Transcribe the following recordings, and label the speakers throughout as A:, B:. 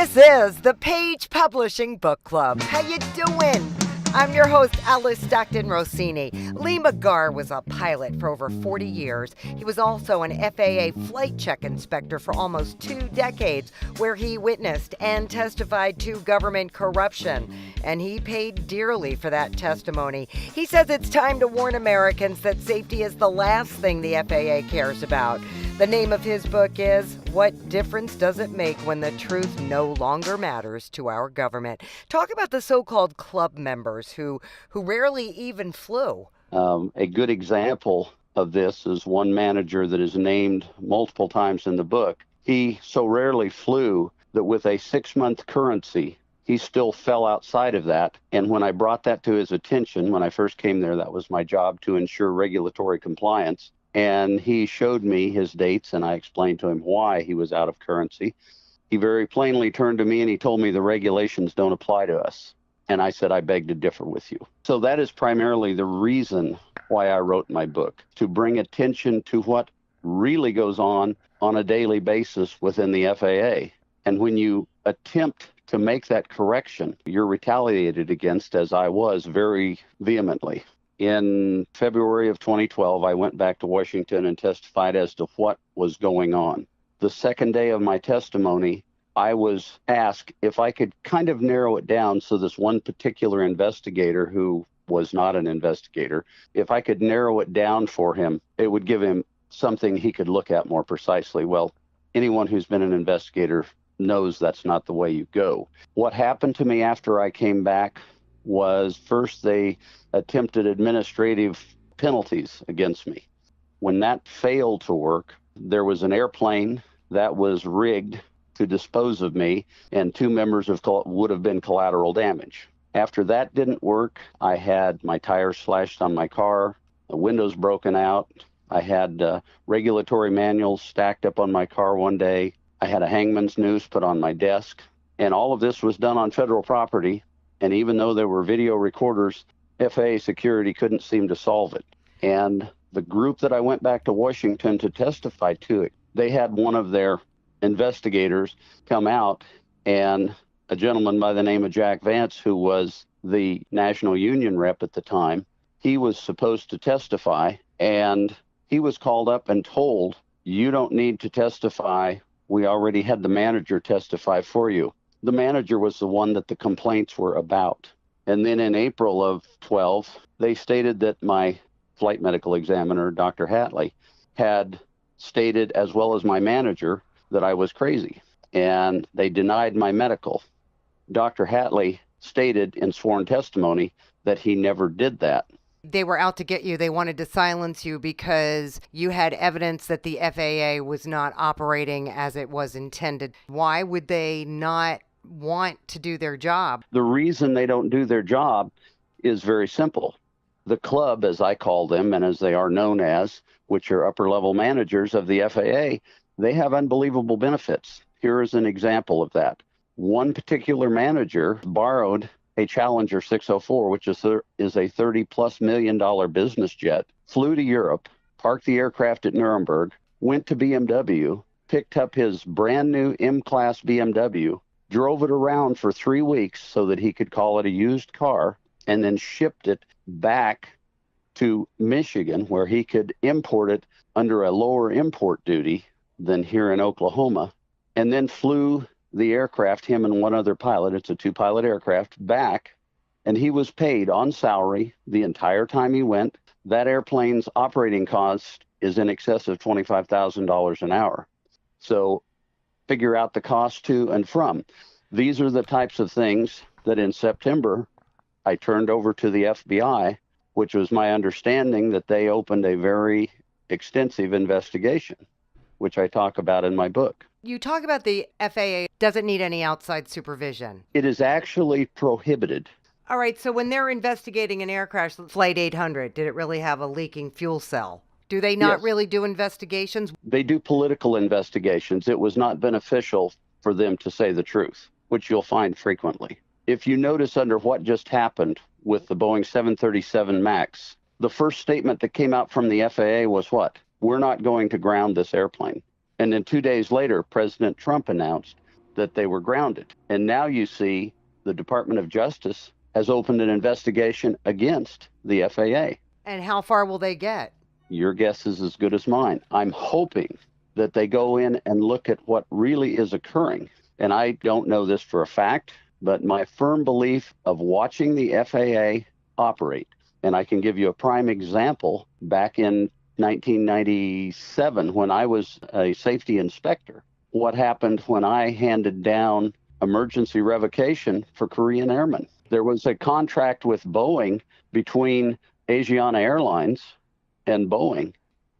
A: This is the Page Publishing Book Club. How you doing? I'm your host, Alice Stockton Rossini. Lee McGarr was a pilot for over 40 years. He was also an FAA flight check inspector for almost 2 decades, where he witnessed and testified to government corruption. And he paid dearly for that testimony. He says it's time to warn Americans that safety is the last thing the FAA cares about. The name of his book is What Difference Does It Make When the Truth No Longer Matters to Our Government? Talk about the so-called club members who rarely even flew.
B: A good example of this is one manager that is named multiple times in the book. He so rarely flew that with a 6-month currency, he still fell outside of that. And when I brought that to his attention, when I first came there, that was my job, to ensure regulatory compliance. And he showed me his dates, and I explained to him why he was out of currency. He very plainly turned to me and he told me the regulations don't apply to us. And I said, I beg to differ with you. So that is primarily the reason why I wrote my book, to bring attention to what really goes on a daily basis within the FAA. And when you attempt to make that correction, you're retaliated against, as I was, very vehemently. In February of 2012, I went back to Washington and testified as to what was going on. The second day of my testimony, I was asked if I could kind of narrow it down so this one particular investigator, who was not an investigator, if I could narrow it down for him, it would give him something he could look at more precisely. Well, anyone who's been an investigator knows that's not the way you go. What happened to me after I came back was, first they attempted administrative penalties against me. When that failed to work, there was an airplane that was rigged to dispose of me, and 2 members would have been collateral damage. After that didn't work, I had my tires slashed on my car, the windows broken out. I had regulatory manuals stacked up on my car one day. I had a hangman's noose put on my desk, and all of this was done on federal property. And even though there were video recorders, FAA security couldn't seem to solve it. And the group that I went back to Washington to testify to it, they had one of their investigators come out, and a gentleman by the name of Jack Vance, who was the National Union rep at the time, he was supposed to testify, and he was called up and told, you don't need to testify. We already had the manager testify for you. The manager was the one that the complaints were about. And then in April of 12, they stated that my flight medical examiner, Dr. Hatley, had stated, as well as my manager, that I was crazy. And they denied my medical. Dr. Hatley stated in sworn testimony that he never did that.
A: They were out to get you. They wanted to silence you because you had evidence that the FAA was not operating as it was intended. Why would they not want to do their job?
B: The reason they don't do their job is very simple. The club, as I call them, and as they are known as, which are upper-level managers of the FAA, they have unbelievable benefits. Here is an example of that. One particular manager borrowed a Challenger 604, which is a $30+ million business jet, flew to Europe, parked the aircraft at Nuremberg, went to BMW, picked up his brand new M-Class BMW, drove it around for 3 weeks so that he could call it a used car, and then shipped it back to Michigan, where he could import it under a lower import duty than here in Oklahoma, and then flew the aircraft, him and one other pilot, it's a 2-pilot aircraft, back, and he was paid on salary the entire time he went. That airplane's operating cost is in excess of $25,000 an hour. So figure out the cost to and from. These are the types of things that in September I turned over to the FBI, which was my understanding that they opened a very extensive investigation, which I talk about in my book.
A: You talk about the FAA doesn't need any outside supervision.
B: It is actually prohibited.
A: All right, so when they're investigating an air crash, Flight 800, did it really have a leaking fuel cell? Do they not really do investigations?
B: They do political investigations. It was not beneficial for them to say the truth, which you'll find frequently. If you notice under what just happened with the Boeing 737 MAX, the first statement that came out from the FAA was what? We're not going to ground this airplane. And then 2 days later, President Trump announced that they were grounded. And now you see the Department of Justice has opened an investigation against the FAA.
A: And how far will they get?
B: Your guess is as good as mine. I'm hoping that they go in and look at what really is occurring. And I don't know this for a fact, but my firm belief of watching the FAA operate, and I can give you a prime example back in 1997 when I was a safety inspector, what happened when I handed down emergency revocation for Korean airmen. There was a contract with Boeing between Asiana Airlines and Boeing,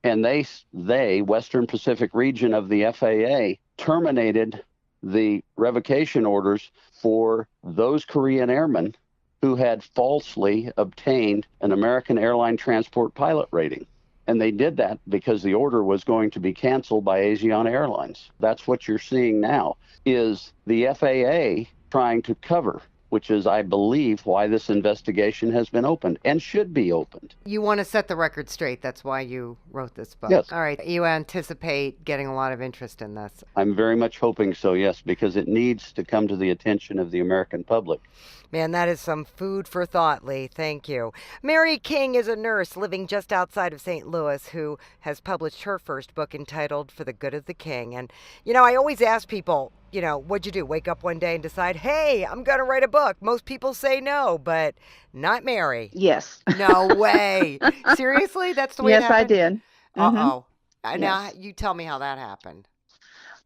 B: and they, Western Pacific region of the FAA, terminated the revocation orders for those Korean airmen who had falsely obtained an American airline transport pilot rating. And they did that because the order was going to be canceled by Asiana Airlines. That's what you're seeing now, is the FAA trying to cover, which is, I believe, why this investigation has been opened and should be opened.
A: You want to set the record straight. That's why you wrote this book.
B: Yes.
A: All right. You anticipate getting a lot of interest in this.
B: I'm very much hoping so, yes, because it needs to come to the attention of the American public.
A: Man, that is some food for thought, Lee. Thank you. Mary King is a nurse living just outside of St. Louis who has published her first book entitled For the Good of the King. And, I always ask people, what'd you do? Wake up one day and decide, hey, I'm going to write a book. Most people say no, but not Mary.
C: Yes.
A: No way. Seriously? That's the way it
C: Yes, I
A: happened?
C: did.
A: Uh-oh. Now,
C: Yes.
A: you tell me how that happened.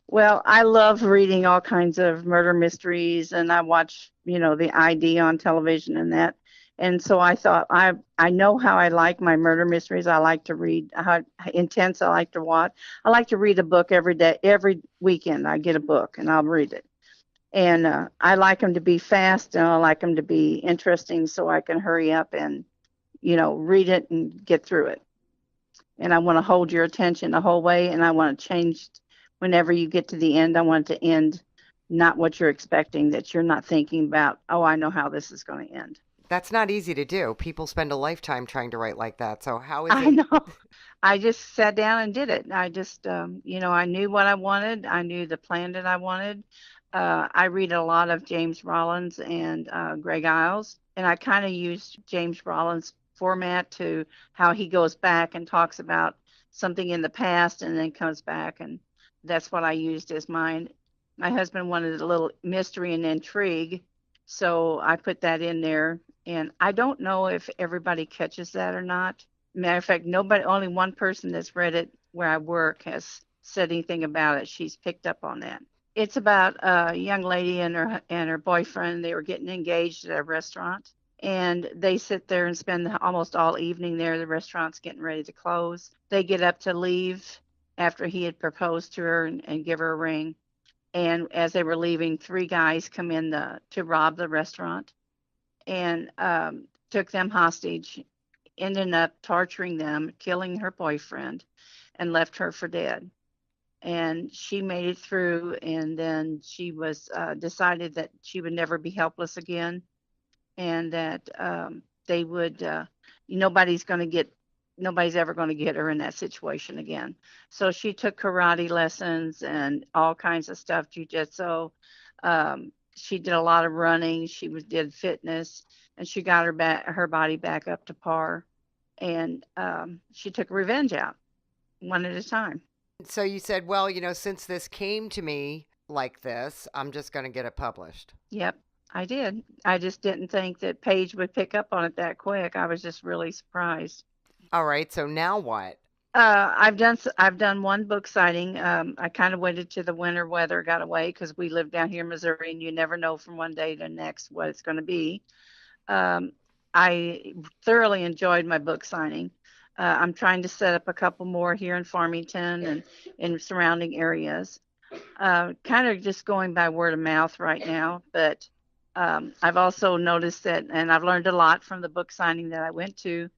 C: Well, I love reading all kinds of murder mysteries, and I watch, the ID on television and that. And so I thought, I know how I like my murder mysteries. I like to read, how intense I like to watch. I like to read a book every day, every weekend. I get a book and I'll read it. And I like them to be fast, and I like them to be interesting so I can hurry up and, read it and get through it. And I want to hold your attention the whole way, and I want to change. Whenever you get to the end, I want it to end not what you're expecting, that you're not thinking about, oh, I know how this is going to end.
A: That's not easy to do. People spend a lifetime trying to write like that. So how is
C: I
A: it?
C: know. I just sat down and did it. I just, I knew what I wanted. I knew the plan that I wanted. I read a lot of James Rollins and Greg Iles, and I kind of used James Rollins' format to how he goes back and talks about something in the past and then comes back, and that's what I used as mine. My husband wanted a little mystery and intrigue, so I put that in there. And I don't know if everybody catches that or not. Matter of fact, only one person that's read it where I work has said anything about it. She's picked up on that. It's about a young lady and her boyfriend. They were getting engaged at a restaurant, and they sit there and spend almost all evening there. The restaurant's getting ready to close. They get up to leave after he had proposed to her and give her a ring. And as they were leaving, 3 guys come in to rob the restaurant and took them hostage, ended up torturing them, killing her boyfriend, and left her for dead. And she made it through, and then she was decided that she would never be helpless again, and that they would, nobody's ever going to get her in that situation again. So she took karate lessons and all kinds of stuff, jujitsu. She did a lot of running. She did fitness, and she got her body back up to par. And she took revenge out one at a time.
A: So you said, well, since this came to me like this, I'm just going to get it published.
C: Yep, I did. I just didn't think that Paige would pick up on it that quick. I was just really surprised.
A: All right. So now what?
C: I've done one book signing. I kind of waited till the winter weather got away because we live down here in Missouri, and you never know from one day to the next what it's going to be. I thoroughly enjoyed my book signing. I'm trying to set up a couple more here in Farmington and in surrounding areas. Kind of just going by word of mouth right now, but I've also noticed that, and I've learned a lot from the book signing that I went to.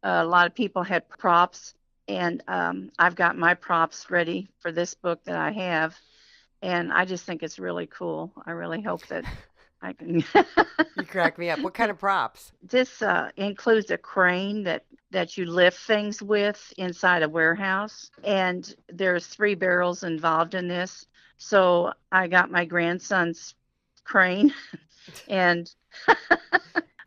C: A lot of people had props, and I've got my props ready for this book that I have, and I just think it's really cool. I really hope that I can.
A: You crack me up. What kind of props?
C: This includes a crane that you lift things with inside a warehouse, and there's 3 barrels involved in this. So I got my grandson's crane and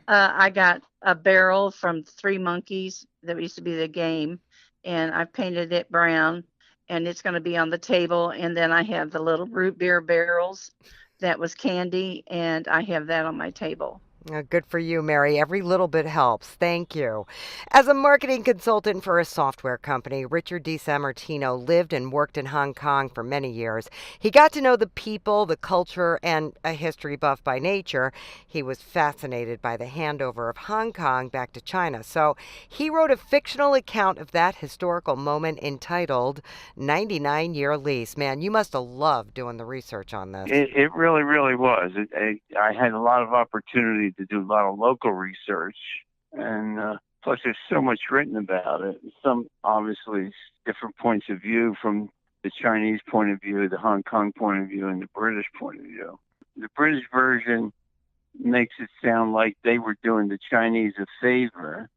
C: I got a barrel from Three Monkeys that used to be the game, and I painted it brown, and it's going to be on the table. And then I have the little root beer barrels that was candy, and I have that on my table.
A: Good for you, Mary. Every little bit helps. Thank you. As a marketing consultant for a software company, Richard DiSammartino lived and worked in Hong Kong for many years. He got to know the people, the culture, and a history buff by nature. He was fascinated by the handover of Hong Kong back to China. So he wrote a fictional account of that historical moment entitled 99-Year Lease. Man, you must have loved doing the research on this.
D: It really, really was. I had a lot of opportunity to do a lot of local research, and plus there's so much written about it. Some obviously different points of view from the Chinese point of view, the Hong Kong point of view, and the British point of view. The British version makes it sound like they were doing the Chinese a favor.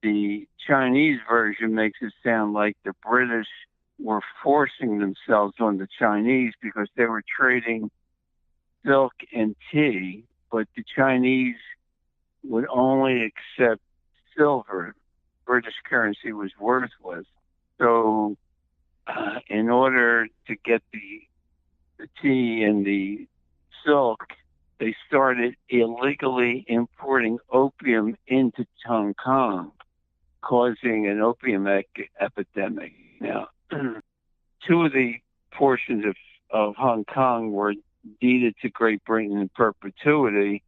D: The Chinese version makes it sound like the British were forcing themselves on the Chinese because they were trading silk and tea, but the Chinese would only accept silver. British currency was worthless. So in order to get the tea and the silk, they started illegally importing opium into Hong Kong, causing an opium epidemic. Now, two of the portions of Hong Kong were deeded to Great Britain in perpetuity.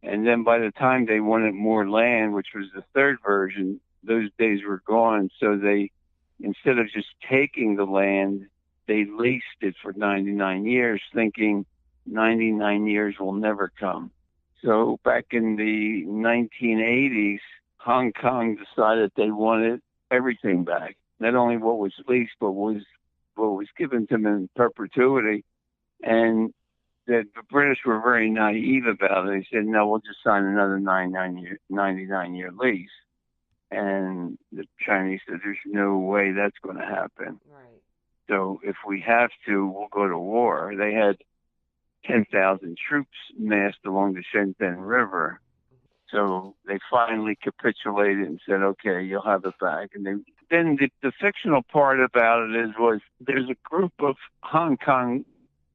D: And then by the time they wanted more land, which was the third version, those days were gone. So they, instead of just taking the land, they leased it for 99 years, thinking 99 years will never come. So back in the 1980s, Hong Kong decided they wanted everything back. Not only what was leased, but what was given to them in perpetuity. And the British were very naive about it. They said, no, we'll just sign another 99-year lease. And the Chinese said, there's no way that's going to happen.
A: Right.
D: So if we have to, we'll go to war. They had 10,000 troops massed along the Shenzhen River. So they finally capitulated and said, okay, you'll have it back. And then the fictional part about it was there's a group of Hong Kong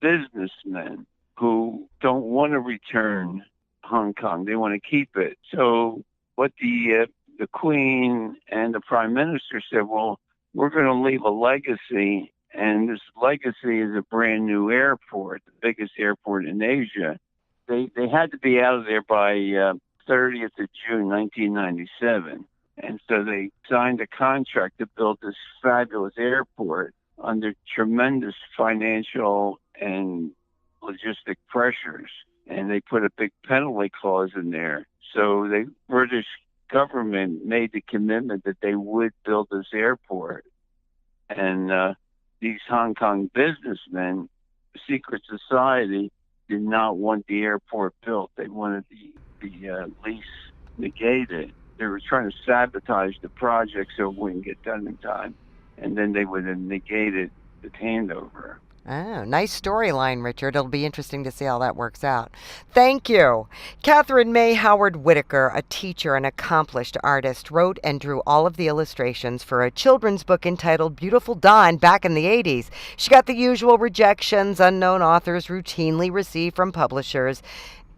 D: businessmen who don't want to return Hong Kong. They want to keep it. So what the Queen and the Prime Minister said, well, we're going to leave a legacy, and this legacy is a brand new airport, the biggest airport in Asia. They had to be out of there by 30th of June, 1997. And so they signed a contract to build this fabulous airport under tremendous financial and logistic pressures. And they put a big penalty clause in there. So the British government made the commitment that they would build this airport. And these Hong Kong businessmen, secret society, did not want the airport built. They wanted the lease negated. They were trying to sabotage the project so it wouldn't get done in time. And then they would have negated the handover.
A: Oh, nice storyline, Richard. It'll be interesting to see how that works out. Thank you. Catherine May Howard Whitaker, a teacher and accomplished artist, wrote and drew all of the illustrations for a children's book entitled Beautiful Dawn back in the 80s. She got the usual rejections unknown authors routinely receive from publishers.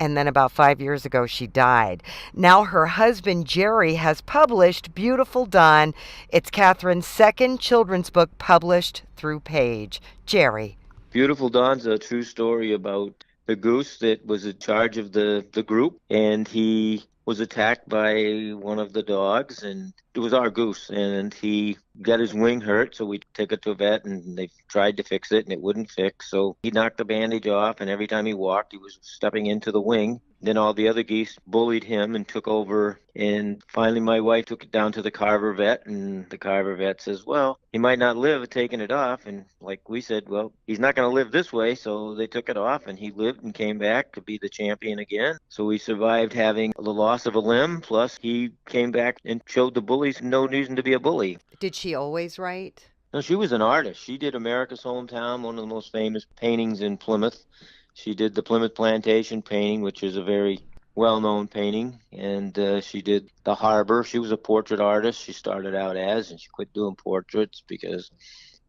A: And then about 5 years ago, she died. Now her husband, Jerry, has published Beautiful Dawn. It's Catherine's second children's book published through Page. Jerry.
E: Beautiful Dawn's a true story about the goose that was in charge of the group, and he was attacked by one of the dogs, and it was our goose, and he got his wing hurt, so we took it to a vet, and they tried to fix it, and it wouldn't fix, so he knocked the bandage off, and every time he walked, he was stepping into the wing. Then all the other geese bullied him and took over, and finally my wife took it down to the Carver vet, and the Carver vet says, well, he might not live taking it off, and like we said, well, he's not going to live this way, so they took it off, and he lived and came back to be the champion again. So we survived having the loss of a limb, plus he came back and showed the bullies no reason to be a bully.
A: Did she always write?
E: No, she was an artist. She did America's Hometown, one of the most famous paintings in Plymouth. She did the Plymouth Plantation painting, which is a very well-known painting, and she did the harbor. She was a portrait artist. She started out as, and she quit doing portraits because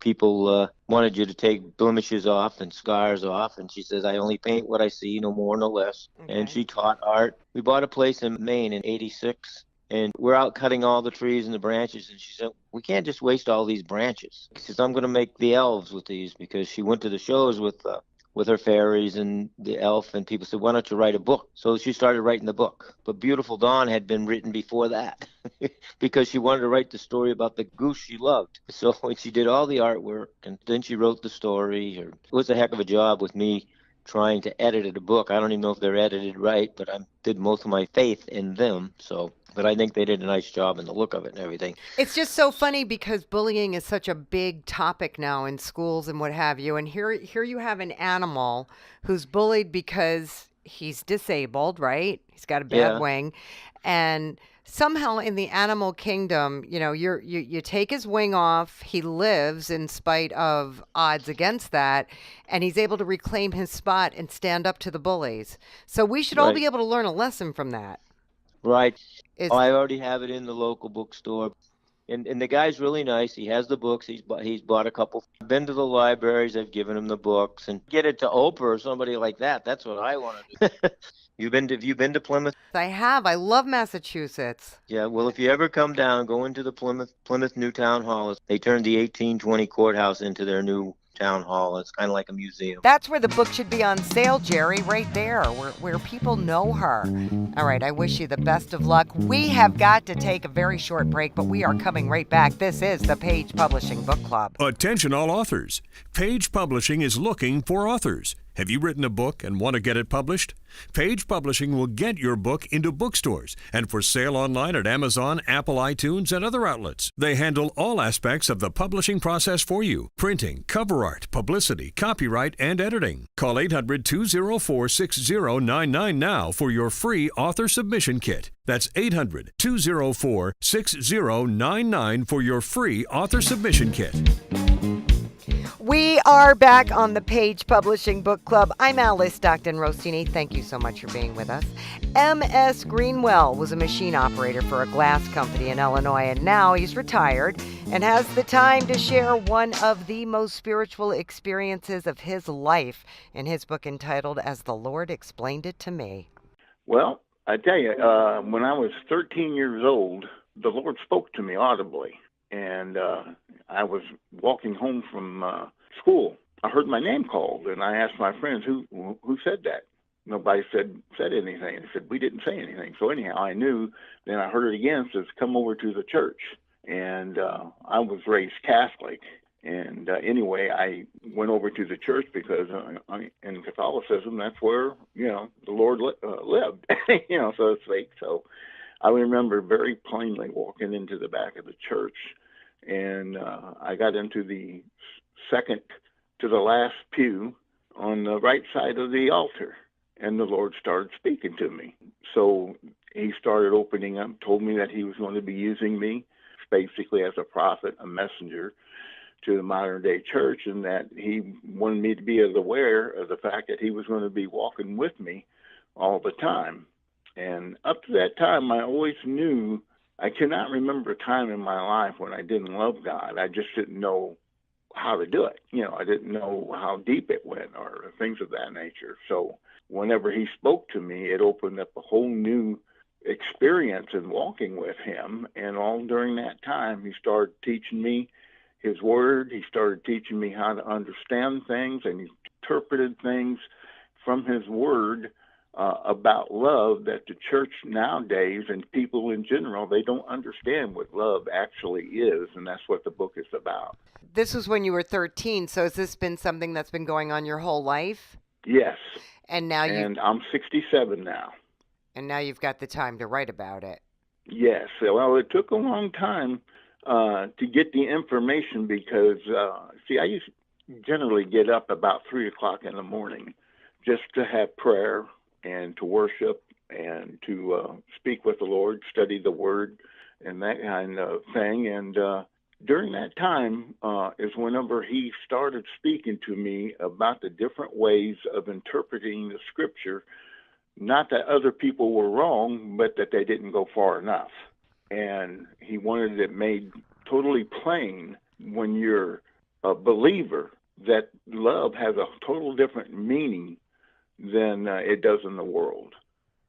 E: people wanted you to take blemishes off and scars off. And she says, I only paint what I see, no more, no less. And
A: Okay.
E: she taught art. We bought a place in Maine in '86. And we're out cutting all the trees and the branches. And she said, we can't just waste all these branches. She says, I'm going to make the elves with these, because she went to the shows with her fairies and the elf, and people said, why don't you write a book? So she started writing the book. But Beautiful Dawn had been written before that because she wanted to write the story about the goose she loved. So she did all the artwork, and then she wrote the story. It was a heck of a job with me trying to edit a book. I don't even know if they're edited right, but I did most of my faith in them. But I think they did a nice job in the look of it and everything.
A: It's just so funny because bullying is such a big topic now in schools and what have you. And here you have an animal who's bullied because he's disabled, right? He's got a bad
E: Yeah.
A: wing. And somehow in the animal kingdom, you take his wing off, he lives in spite of odds against that, and he's able to reclaim his spot and stand up to the bullies. So we should all
E: Right.
A: be able to learn a lesson from that.
E: Right.
A: Is
E: I already have it in the local bookstore. And the guy's really nice. He has the books. He's bought a couple. I've been to the libraries. I've given him the books, and get it to Oprah or somebody like that. That's what I want to do. Have you been to Plymouth?
A: I have. I love Massachusetts.
E: Yeah. Well, if you ever come down, go into the Plymouth New Town Hall. They turned the 1820 courthouse into their new town hall. It's kind of like a museum.
A: That's where the book should be on sale, Jerry, right there, where people know her. All right, I wish you the best of luck. We have got to take a very short break, but we are coming right back. This is the Page Publishing Book Club.
F: Attention all authors. Page Publishing is looking for authors. Have you written a book and want to get it published? Page Publishing will get your book into bookstores and for sale online at Amazon, Apple iTunes, and other outlets. They handle all aspects of the publishing process for you: printing, cover art, publicity, copyright, and editing. Call 800-204-6099 now for your free author submission kit. That's 800-204-6099 for your free author submission kit.
A: We are back on the Page Publishing Book Club. I'm Alice Stockton Rossini. Thank you so much for being with us. M.S. Greenwell was a machine operator for a glass company in Illinois, and now he's retired and has the time to share one of the most spiritual experiences of his life in his book entitled As the Lord Explained It to Me.
G: Well, I tell you, when I was 13 years old, the Lord spoke to me audibly. And I was walking home from school. I heard my name called, and I asked my friends, who said that? Nobody said anything. They said, we didn't say anything. So anyhow, I knew. Then I heard it again. It says, come over to the church. And I was raised Catholic. And anyway, I went over to the church because in Catholicism, that's where, the Lord lived, so to speak. So I remember very plainly walking into the back of the church, and I got into the second to the last pew on the right side of the altar, and the Lord started speaking to me. So he started opening up, told me that he was going to be using me basically as a prophet, a messenger to the modern day church, and that he wanted me to be aware of the fact that he was going to be walking with me all the time. And up to that time, I always knew, I cannot remember a time in my life when I didn't love God. I just didn't know how to do it. I didn't know how deep it went or things of that nature. So whenever he spoke to me, it opened up a whole new experience in walking with him. And all during that time, he started teaching me his word. He started teaching me how to understand things, and he interpreted things from his word about love that the church nowadays and people in general, they don't understand what love actually is, and that's what the book is about.
A: This was when you were 13, so has this been something that's been going on your whole life?
G: Yes.
A: And now
G: I'm 67 now.
A: And now you've got the time to write about it.
G: Yes. Well, it took a long time to get the information because, I used to generally get up about 3 o'clock in the morning just to have prayer and to worship and to speak with the Lord, study the Word, and that kind of thing. And During that time is whenever he started speaking to me about the different ways of interpreting the scripture. Not that other people were wrong, but that they didn't go far enough. And he wanted it made totally plain when you're a believer that love has a total different meaning than it does in the world.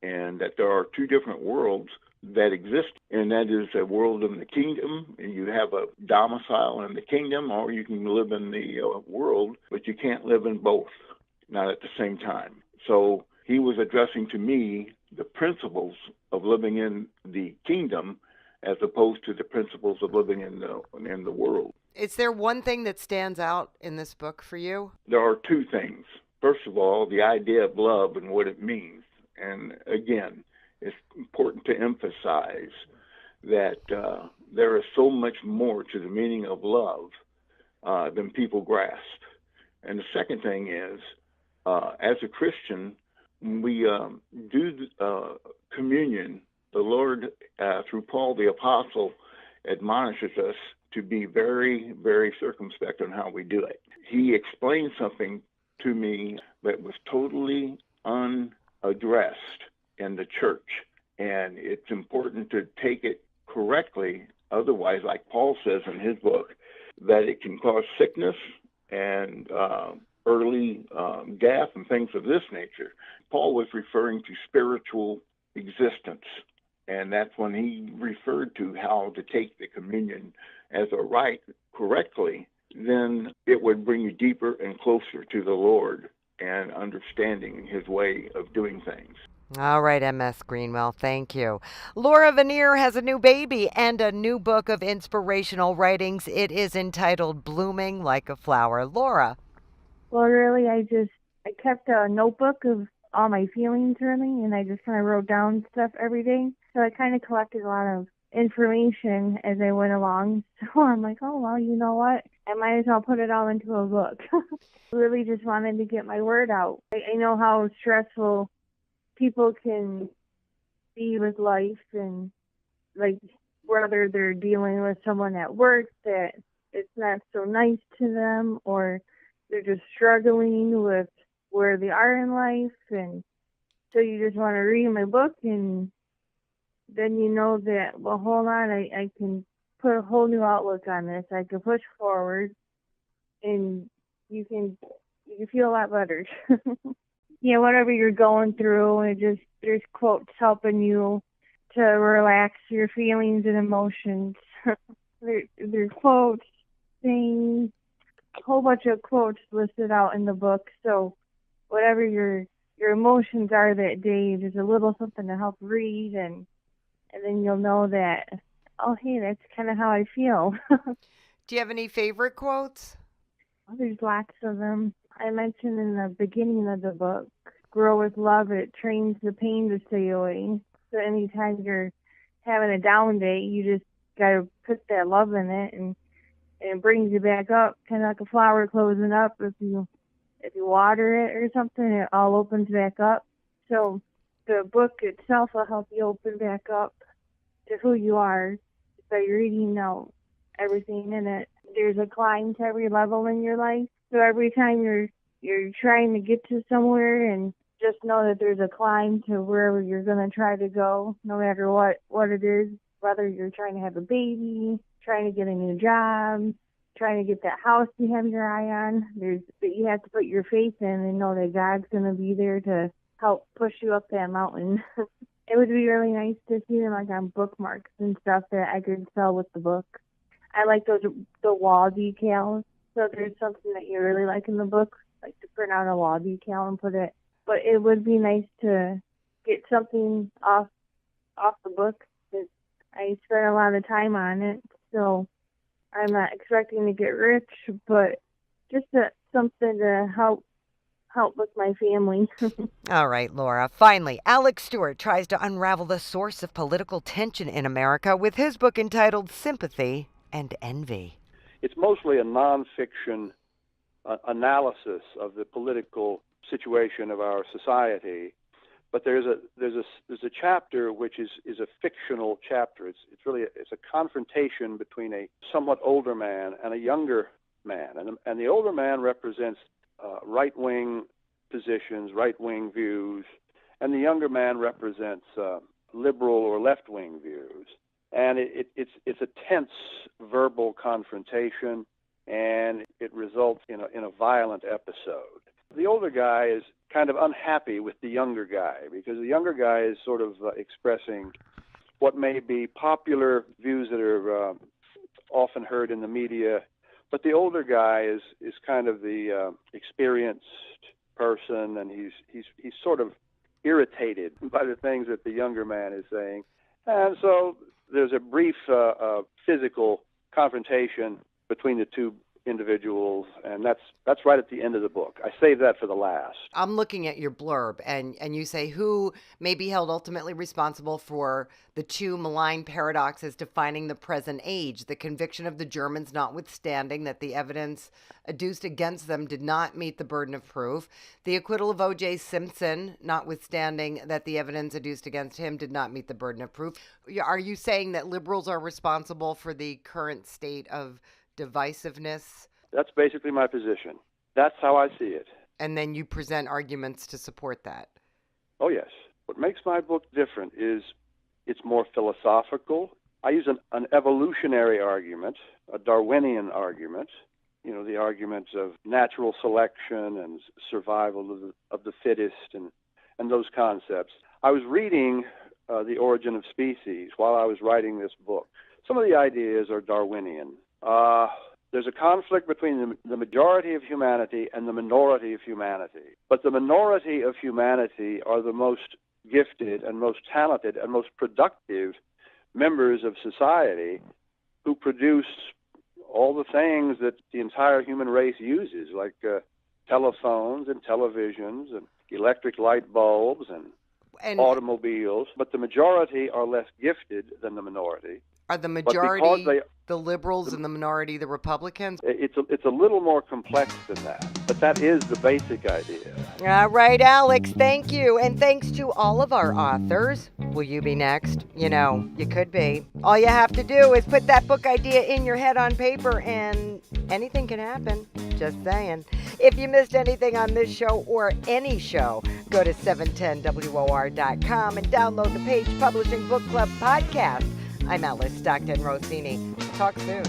G: And that there are two different worlds that exist, and that is a world in the kingdom, and you have a domicile in the kingdom, or you can live in the world, but you can't live in both, not at the same time. So he was addressing to me the principles of living in the kingdom as opposed to the principles of living in the world.
A: Is there one thing that stands out in this book for you?
G: There are two things. First of all, the idea of love and what it means. And again, it's important to emphasize that there is so much more to the meaning of love than people grasp. And the second thing is, as a Christian, we do communion. The Lord, through Paul the Apostle, admonishes us to be very, very circumspect on how we do it. He explained something to me that was totally unaddressed in the church, and it's important to take it correctly. Otherwise, like Paul says in his book, that it can cause sickness and early death and things of this nature. Paul was referring to spiritual existence, and that's when he referred to how to take the communion as a rite correctly. Then it would bring you deeper and closer to the Lord and understanding his way of doing things.
A: All right, M.S. Greenwell, thank you. Laura Vanier has a new baby and a new book of inspirational writings. It is entitled Blooming Like a Flower. Laura.
H: Well, really, I kept a notebook of all my feelings, really, and I just kind of wrote down stuff every day. So I kind of collected a lot of information as I went along. So I'm like, oh, well, you know what? I might as well put it all into a book. Really just wanted to get my word out. I know how stressful people can be with life, and like whether they're dealing with someone at work that it's not so nice to them, or they're just struggling with where they are in life. And so you just want to read my book, and then you know that, well, hold on, I can put a whole new outlook on this. I can push forward, and you can feel a lot better. Yeah, whatever you're going through, and there's quotes helping you to relax your feelings and emotions. There's quotes, things, a whole bunch of quotes listed out in the book. So whatever your emotions are that day, there's a little something to help read, and then you'll know that, oh, hey, that's kind of how I feel.
A: Do you have any favorite quotes?
H: Well, there's lots of them. I mentioned in the beginning of the book, grow with love, it trains the pain to stay away. So anytime you're having a down day, you just got to put that love in it, and it brings you back up, kind of like a flower closing up. If you water it or something, it all opens back up. So the book itself will help you open back up to who you are by reading out everything in it. There's a climb to every level in your life. So every time you're trying to get to somewhere, and just know that there's a climb to wherever you're going to try to go, no matter what it is, whether you're trying to have a baby, trying to get a new job, trying to get that house you have your eye on. You have to put your faith in and know that God's going to be there to help push you up that mountain. It would be really nice to see them like on bookmarks and stuff that I could sell with the book. I like the wall decals. So if there's something that you really like in the book, like to print out a wall decal and put it. But it would be nice to get something off the book, because I spent a lot of time on it. So I'm not expecting to get rich, but just something to help with my family.
A: All right, Laura. Finally, Alex Stewart tries to unravel the source of political tension in America with his book entitled Sympathy and Envy.
I: It's mostly a nonfiction analysis of the political situation of our society, But there's a chapter which is a fictional chapter. It's a confrontation between a somewhat older man and a younger man, and the older man represents right-wing positions, right-wing views, and the younger man represents liberal or left-wing views. And it's a tense verbal confrontation, and it results in a violent episode. The older guy is kind of unhappy with the younger guy because the younger guy is sort of expressing what may be popular views that are often heard in the media, but the older guy is kind of the experienced person, and he's sort of irritated by the things that the younger man is saying. And so there's a brief physical confrontation between the two individuals, and that's right at the end of the book. I saved that for the last.
A: I'm looking at your blurb, and you say, who may be held ultimately responsible for the two malign paradoxes defining the present age, the conviction of the Germans notwithstanding that the evidence adduced against them did not meet the burden of proof, the acquittal of O.J. Simpson notwithstanding that the evidence adduced against him did not meet the burden of proof. Are you saying that liberals are responsible for the current state of divisiveness?
I: That's basically my position. That's how I see it.
A: And then you present arguments to support that.
I: Oh, yes. What makes my book different is it's more philosophical. I use an evolutionary argument, a Darwinian argument, the arguments of natural selection and survival of the fittest and those concepts. I was reading The Origin of Species while I was writing this book. Some of the ideas are Darwinian. There's a conflict between the majority of humanity and the minority of humanity. But the minority of humanity are the most gifted and most talented and most productive members of society who produce all the things that the entire human race uses, like telephones and televisions and electric light bulbs and automobiles. But the majority are less gifted than the minority.
A: Are the majority the liberals and the minority the Republicans?
I: It's a little more complex than that, but that is the basic idea.
A: All right, Alex, thank you. And thanks to all of our authors. Will you be next? You could be. All you have to do is put that book idea in your head on paper and anything can happen. Just saying. If you missed anything on this show or any show, go to 710WOR.com and download the Page Publishing Book Club podcast. I'm Alice Stockton Rossini. Talk soon.